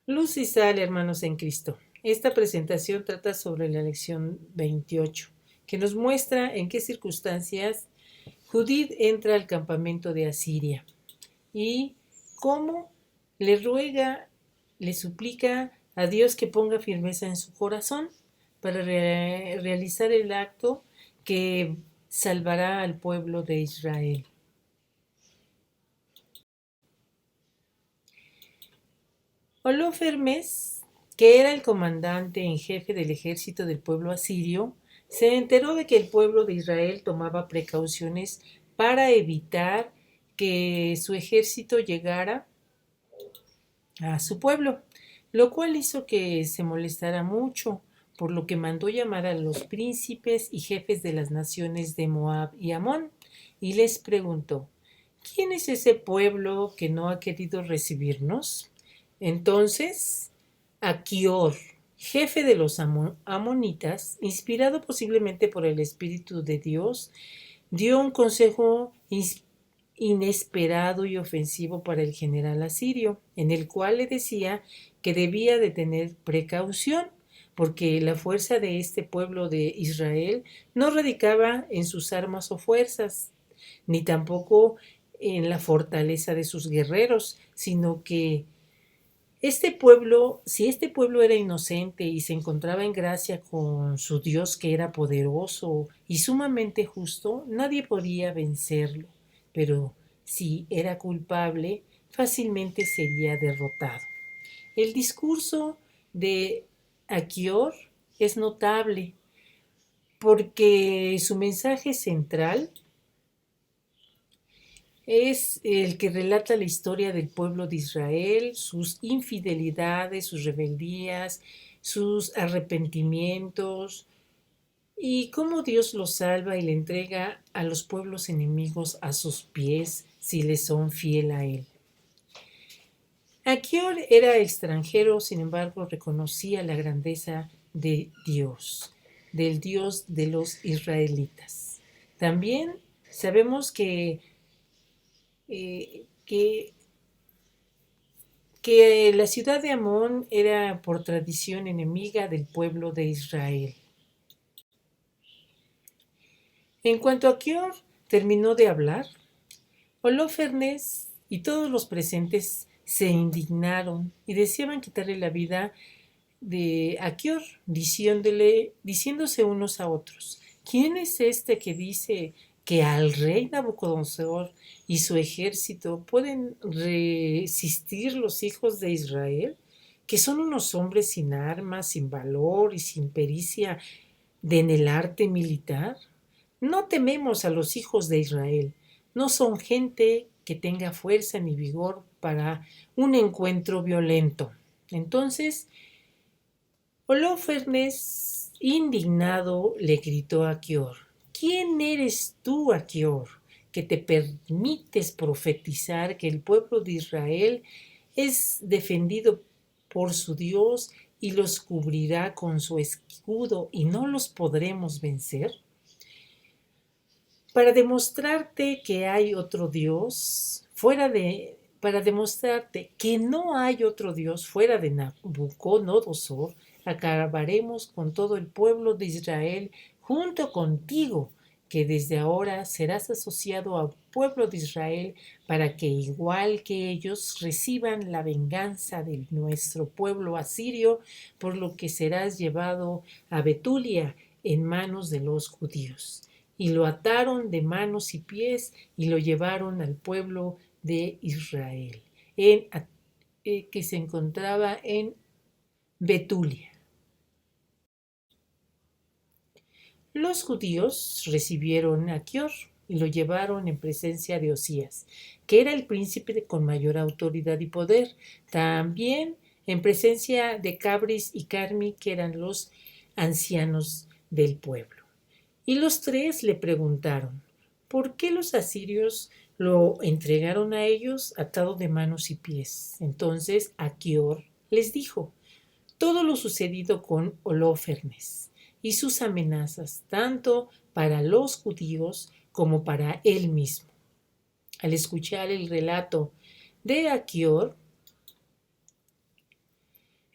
Luz y sal, hermanos en Cristo. Esta presentación trata sobre la lección 28, que nos muestra en qué circunstancias Judith entra al campamento de Asiria y cómo le ruega, le suplica a Dios que ponga firmeza en su corazón para realizar el acto que salvará al pueblo de Israel. Holofernes, que era el comandante en jefe del ejército del pueblo asirio, se enteró de que el pueblo de Israel tomaba precauciones para evitar que su ejército llegara a su pueblo, lo cual hizo que se molestara mucho, por lo que mandó llamar a los príncipes y jefes de las naciones de Moab y Amón, y les preguntó: ¿quién es ese pueblo que no ha querido recibirnos? Entonces, Achior, jefe de los amonitas, inspirado posiblemente por el Espíritu de Dios, dio un consejo inesperado y ofensivo para el general asirio, en el cual le decía que debía de tener precaución, porque la fuerza de este pueblo de Israel no radicaba en sus armas o fuerzas, ni tampoco en la fortaleza de sus guerreros, sino que si este pueblo era inocente y se encontraba en gracia con su Dios que era poderoso y sumamente justo, nadie podía vencerlo. Pero si era culpable, fácilmente sería derrotado. El discurso de Achior es notable porque su mensaje central es el que relata la historia del pueblo de Israel, sus infidelidades, sus rebeldías, sus arrepentimientos y cómo Dios los salva y le entrega a los pueblos enemigos a sus pies si les son fiel a él. Achior era extranjero, sin embargo, reconocía la grandeza de Dios, del Dios de los israelitas. También sabemos eh, que que la ciudad de Amón era por tradición enemiga del pueblo de Israel. En cuanto a Kior terminó de hablar, Holofernes y todos los presentes se indignaron y deseaban quitarle la vida de Achior, diciéndose unos a otros: ¿quién es este que dice que al rey Nabucodonosor y su ejército pueden resistir los hijos de Israel, que son unos hombres sin armas, sin valor y sin pericia en el arte militar? No tememos a los hijos de Israel, no son gente que tenga fuerza ni vigor para un encuentro violento. Entonces, Holofernes, indignado, le gritó a Achior: ¿quién eres tú, Achior, que te permites profetizar que el pueblo de Israel es defendido por su Dios y los cubrirá con su escudo y no los podremos vencer? Para demostrarte que hay otro Dios para demostrarte que no hay otro Dios fuera de Nabucodonosor, acabaremos con todo el pueblo de Israel junto contigo, que desde ahora serás asociado al pueblo de Israel para que, igual que ellos, reciban la venganza de nuestro pueblo asirio, por lo que serás llevado a Betulia en manos de los judíos. Y lo ataron de manos y pies y lo llevaron al pueblo de Israel, que se encontraba en Betulia. Los judíos recibieron a Achior y lo llevaron en presencia de Osías, que era el príncipe con mayor autoridad y poder, también en presencia de Cabris y Carmi, que eran los ancianos del pueblo. Y los tres le preguntaron: ¿por qué los asirios lo entregaron a ellos atado de manos y pies? Entonces Achior les dijo todo lo sucedido con Holofernes y sus amenazas, tanto para los judíos como para él mismo. Al escuchar el relato de Achior,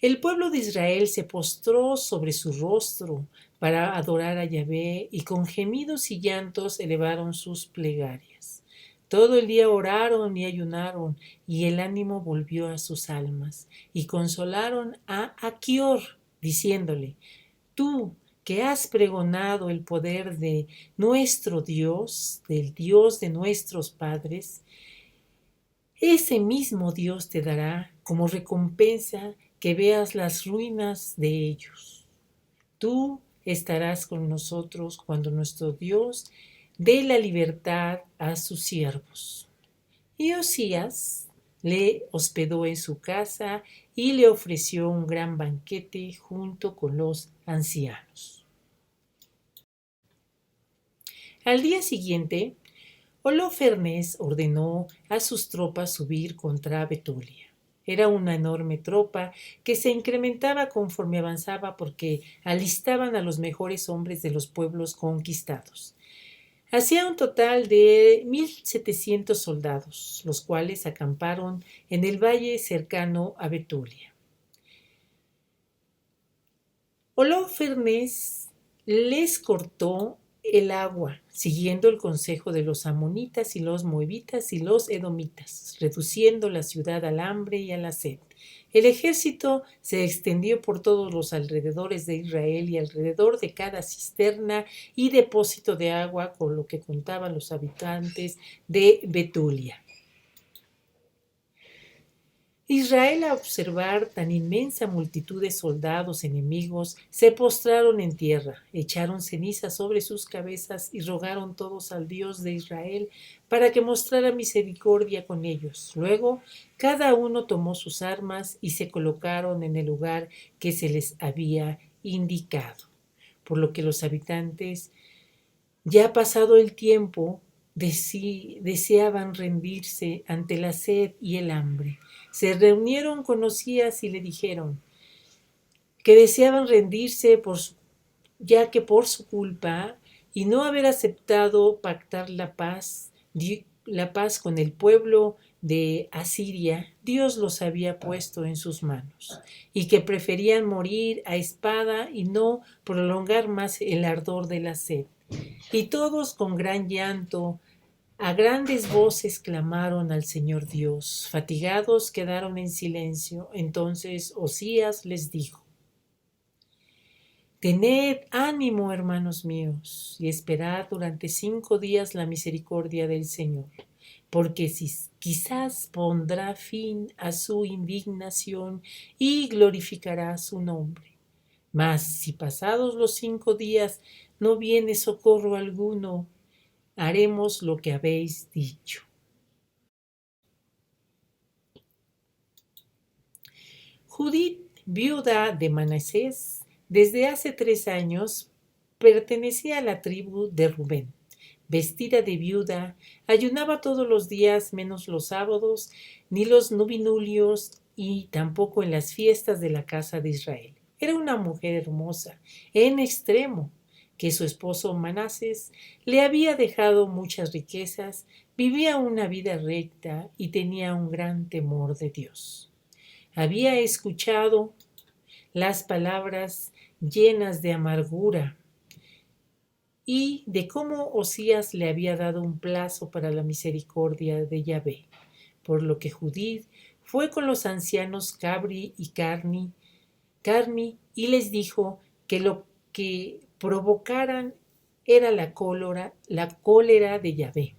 El pueblo de Israel se postró sobre su rostro para adorar a Yahvé y con gemidos y llantos elevaron sus plegarias. Todo el día oraron y ayunaron y el ánimo volvió a sus almas y consolaron a Achior diciéndole: Tú que has pregonado el poder de nuestro Dios, del Dios de nuestros padres, ese mismo Dios te dará como recompensa que veas las ruinas de ellos. Tú estarás con nosotros cuando nuestro Dios dé la libertad a sus siervos. Y Osías le hospedó en su casa y le ofreció un gran banquete junto con los ancianos. Al día siguiente, Holofernes ordenó a sus tropas subir contra Betulia. Era una enorme tropa que se incrementaba conforme avanzaba porque alistaban a los mejores hombres de los pueblos conquistados. Hacía un total de 1,700 soldados, los cuales acamparon en el valle cercano a Betulia. Holofernes les cortó el agua, siguiendo el consejo de los amonitas y los moabitas y los edomitas, reduciendo la ciudad al hambre y a la sed. El ejército se extendió por todos los alrededores de Israel y alrededor de cada cisterna y depósito de agua, con lo que contaban los habitantes de Betulia. Israel, al observar tan inmensa multitud de soldados enemigos, se postraron en tierra, echaron ceniza sobre sus cabezas y rogaron todos al Dios de Israel para que mostrara misericordia con ellos. Luego, cada uno tomó sus armas y se colocaron en el lugar que se les había indicado. Por lo que los habitantes, ya pasado el tiempo, deseaban rendirse ante la sed y el hambre. Se reunieron con Osías y le dijeron que deseaban rendirse ya que por su culpa y no haber aceptado pactar la paz con el pueblo de Asiria, Dios los había puesto en sus manos, y que preferían morir a espada y no prolongar más el ardor de la sed. Y todos con gran llanto a grandes voces clamaron al Señor Dios. Fatigados quedaron en silencio. Entonces Osías les dijo: Tened ánimo, hermanos míos, y esperad durante 5 días la misericordia del Señor, porque quizás pondrá fin a su indignación y glorificará su nombre. Mas si pasados los 5 días no viene socorro alguno, haremos lo que habéis dicho. Judith, viuda de Manasés, desde hace 3 años pertenecía a la tribu de Rubén. Vestida de viuda, ayunaba todos los días menos los sábados, ni los novenulios, y tampoco en las fiestas de la casa de Israel. Era una mujer hermosa, en extremo, que su esposo Manasés le había dejado muchas riquezas, vivía una vida recta y tenía un gran temor de Dios. Había escuchado las palabras llenas de amargura y de cómo Osías le había dado un plazo para la misericordia de Yahvé, por lo que Judith fue con los ancianos Cabri y Carmi y les dijo que lo que provocaran era la cólera de Yahvé,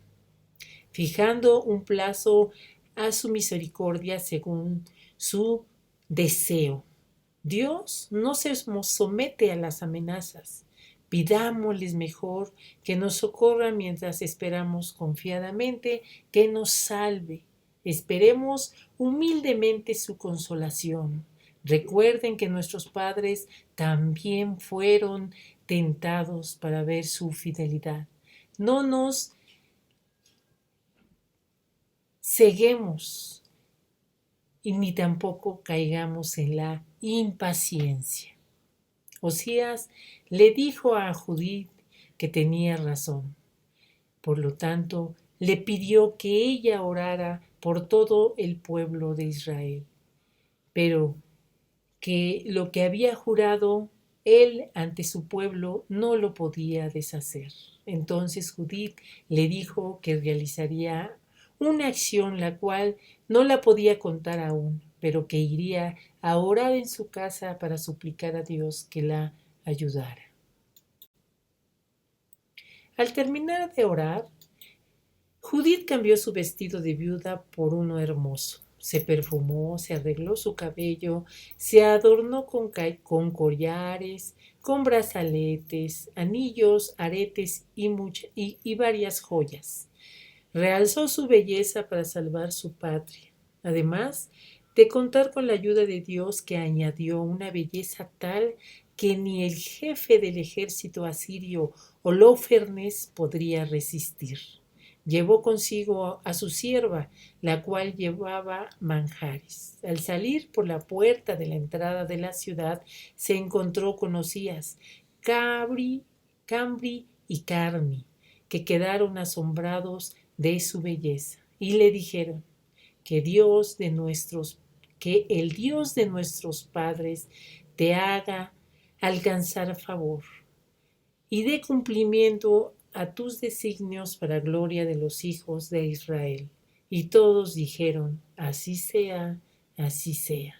fijando un plazo a su misericordia según su deseo. Dios no se somete a las amenazas. Pidámosles mejor que nos socorra mientras esperamos confiadamente que nos salve. Esperemos humildemente su consolación. Recuerden que nuestros padres también fueron tentados para ver su fidelidad. No nos ceguemos y ni tampoco caigamos en la impaciencia. Osías le dijo a Judith que tenía razón. Por lo tanto, le pidió que ella orara por todo el pueblo de Israel, pero que lo que había jurado él ante su pueblo no lo podía deshacer. Entonces Judith le dijo que realizaría una acción la cual no la podía contar aún, pero que iría a orar en su casa para suplicar a Dios que la ayudara. Al terminar de orar, Judith cambió su vestido de viuda por uno hermoso. Se perfumó, se arregló su cabello, se adornó con collares, con brazaletes, anillos, aretes y varias joyas. Realzó su belleza para salvar su patria. Además de contar con la ayuda de Dios, que añadió una belleza tal que ni el jefe del ejército asirio Holofernes podría resistir. Llevó consigo a su sierva, la cual llevaba manjares. Al salir por la puerta de la entrada de la ciudad, se encontró con Osías, Cambri y Carmi, que quedaron asombrados de su belleza, y le dijeron que el Dios de nuestros padres te haga alcanzar favor y dé cumplimiento a tus designios para gloria de los hijos de Israel. Y todos dijeron, así sea, así sea.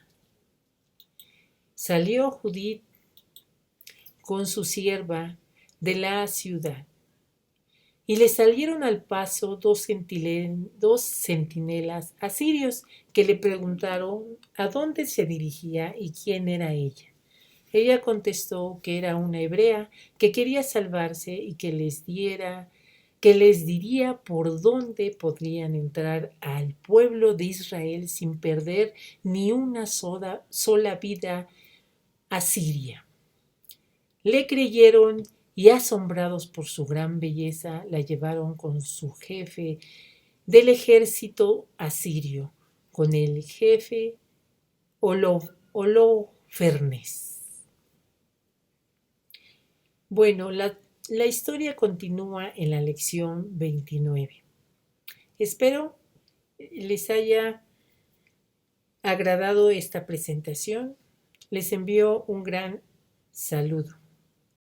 Salió Judith con su sierva de la ciudad, y le salieron al paso dos centinelas asirios que le preguntaron a dónde se dirigía y quién era ella. Ella contestó que era una hebrea que quería salvarse y que les diría por dónde podrían entrar al pueblo de Israel sin perder ni una sola vida asiria. Le creyeron y, asombrados por su gran belleza, la llevaron con su jefe del ejército asirio, con el jefe Holofernes. Bueno, la historia continúa en la lección 29. Espero les haya agradado esta presentación. Les envío un gran saludo.